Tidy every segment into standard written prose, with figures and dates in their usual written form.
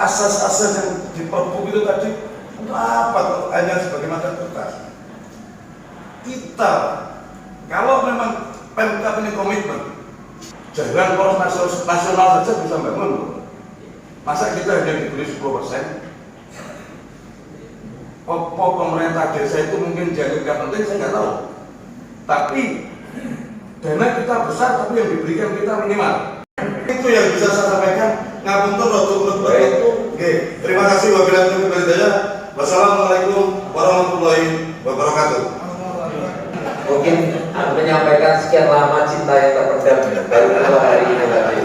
asas-asas yang di Perpu itu tadi untuk apa kok hanya sebagai macam kertas? Kita kalau memang Pemkab ini komitmen, jalan poros nasional saja bisa bangun. Masa kita hanya diberi 10%? Pemerintah desa itu mungkin jadi nggak penting, saya nggak tahu. Tapi dana kita besar, tapi yang diberikan kita minimal. Itu yang bisa saya sampaikan. Ngapunten waktu itu. Oke, terima kasih wabillahi taufiq wal hidayah. Wassalamualaikum warahmatullahi wabarakatuh. Mungkin menyampaikan sekian lama cinta yang terpendam baru kalau hari ini tadi.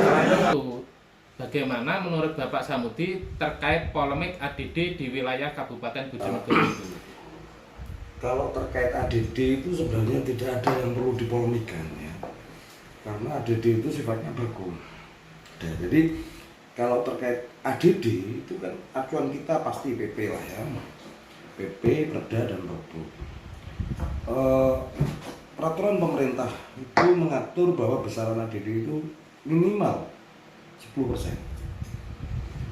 Bagaimana menurut Bapak Samudi terkait polemik ADD di wilayah Kabupaten Bojonegoro itu? Kalau terkait ADD itu sebenarnya tidak ada yang perlu dipolemikan ya, karena ADD itu sifatnya baku. Jadi kalau terkait ADD itu kan acuan kita pasti PP lah ya, PP, Perda dan Perpu. Peraturan pemerintah itu mengatur bahwa besaran ADD itu minimal 10%.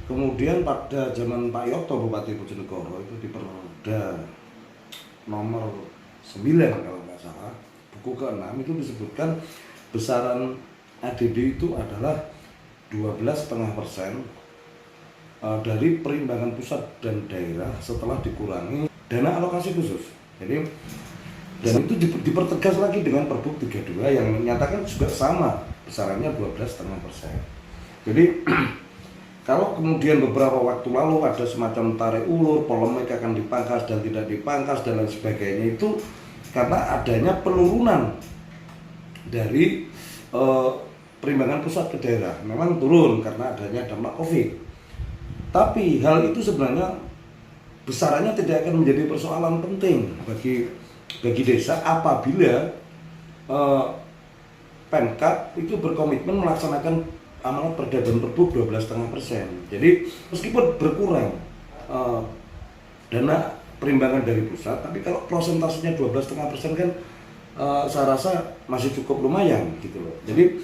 Kemudian pada zaman Pak Yoto Bupati Bojonegoro itu di Perda nomor 9 kalau nggak salah, buku ke-6 itu disebutkan besaran ADD itu adalah 12,5% dari perimbangan pusat dan daerah setelah dikurangi dana alokasi khusus. Jadi dan itu dipertegas lagi dengan Perbu 32 yang menyatakan juga sama besarannya 12,5%. Jadi kalau kemudian beberapa waktu lalu ada semacam tarik ulur, polemik akan dipangkas dan tidak dipangkas dan lain sebagainya, itu karena adanya penurunan dari perimbangan pusat ke daerah. Memang turun karena adanya dampak COVID. Tapi hal itu sebenarnya besarannya tidak akan menjadi persoalan penting bagi desa apabila Pemkab itu berkomitmen melaksanakan amanat Perda dan Perbu 12,5%. Jadi meskipun berkurang dana perimbangan dari pusat, tapi kalau prosentasenya 12,5% kan saya rasa masih cukup lumayan gitu loh. Jadi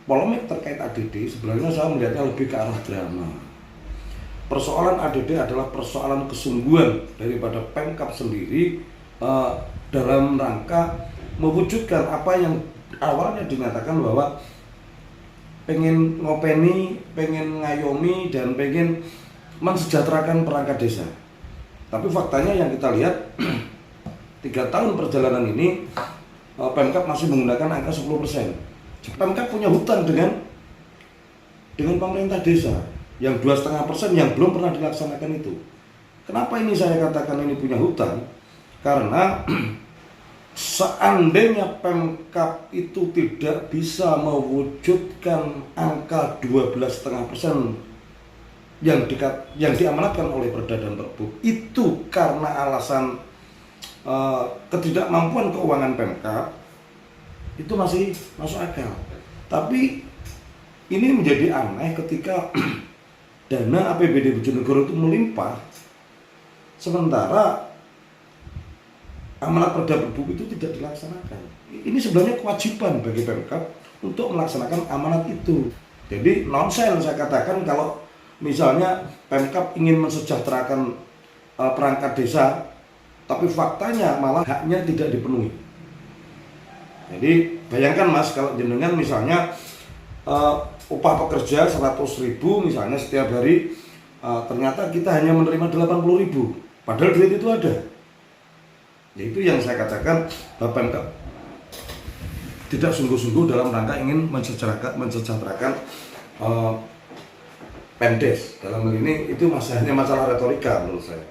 polemik terkait ADD sebenarnya saya melihatnya lebih ke arah drama. Persoalan ADD adalah persoalan kesungguhan daripada Pemkab sendiri dalam rangka mewujudkan apa yang awalnya dinyatakan bahwa pengen ngopeni, pengen ngayomi, dan pengen mensejahterakan perangkat desa. Tapi faktanya yang kita lihat 3 tahun perjalanan ini Pemkab masih menggunakan angka 10%. Pemkab punya hutang dengan pemerintah desa yang 2,5% yang belum pernah dilaksanakan itu. Kenapa ini saya katakan ini punya hutang? Karena seandainya Pemkab itu tidak bisa mewujudkan angka 12,5% yang diamanatkan oleh Perda dan Perbu, itu karena alasan ketidakmampuan keuangan Pemkab, itu masih masuk akal. Tapi ini menjadi aneh ketika dana APBD Bojonegoro itu melimpah, sementara amanat Perda Perbu itu tidak dilaksanakan. Ini sebenarnya kewajiban bagi Pemkab untuk melaksanakan amanat itu. Jadi nonsens saya katakan kalau misalnya Pemkab ingin mensejahterakan perangkat desa, tapi faktanya malah haknya tidak dipenuhi. Jadi bayangkan Mas, kalau jenengan misalnya upah pekerja 100.000 misalnya setiap hari, ternyata kita hanya menerima 80.000, padahal duit itu ada. Itu yang saya katakan bahwa Pemkab tidak sungguh-sungguh dalam rangka ingin mensejahterakan Pemdes. Dalam hal ini itu hanya masalah retorika menurut saya.